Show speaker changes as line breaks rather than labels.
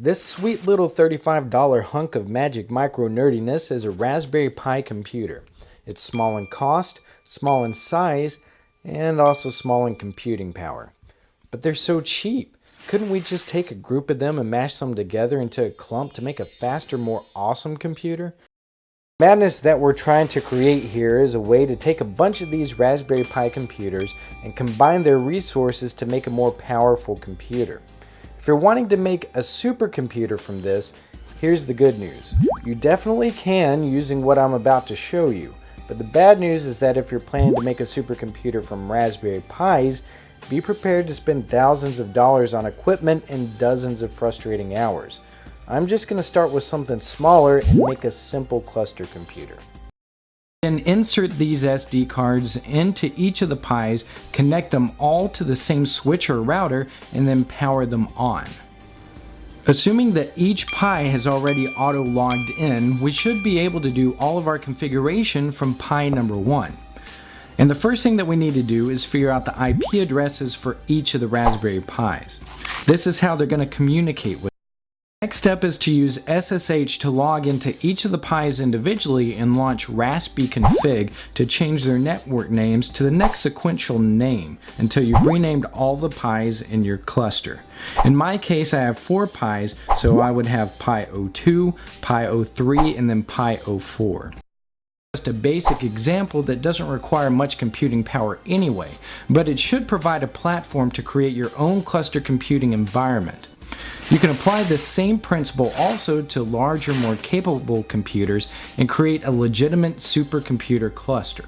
This sweet little $35 hunk of magic micro nerdiness is a Raspberry Pi computer. It's small in cost, small in size, and also small in computing power. But they're so cheap. Couldn't we just take a group of them and mash them together into a clump to make a faster, more awesome computer? Madness that we're trying to create here is a way to take a bunch of these Raspberry Pi computers and combine their resources to make a more powerful computer. If you're wanting to make a supercomputer from this, here's the good news. You definitely can using what I'm about to show you, but the bad news is that if you're planning to make a supercomputer from Raspberry Pis, be prepared to spend thousands of dollars on equipment and dozens of frustrating hours. I'm just going to start with something smaller and make a simple cluster computer. Then insert these SD cards into each of the Pis, connect them all to the same switch or router, and then power them on. Assuming that each Pi has already auto-logged in, we should be able to do all of our configuration from Pi number 1. And the first thing that we need to do is figure out the IP addresses for each of the Raspberry Pis. This is how they're going to communicate with. Next step is to use SSH to log into each of the Pis individually and launch raspbiconfig to change their network names to the next sequential name until you've renamed all the Pis in your cluster. In my case, I have 4 Pis, so I would have Pi 02, Pi 03, and then Pi 04. Just a basic example that doesn't require much computing power anyway, but it should provide a platform to create your own cluster computing environment. You can apply this same principle also to larger, more capable computers and create a legitimate supercomputer cluster.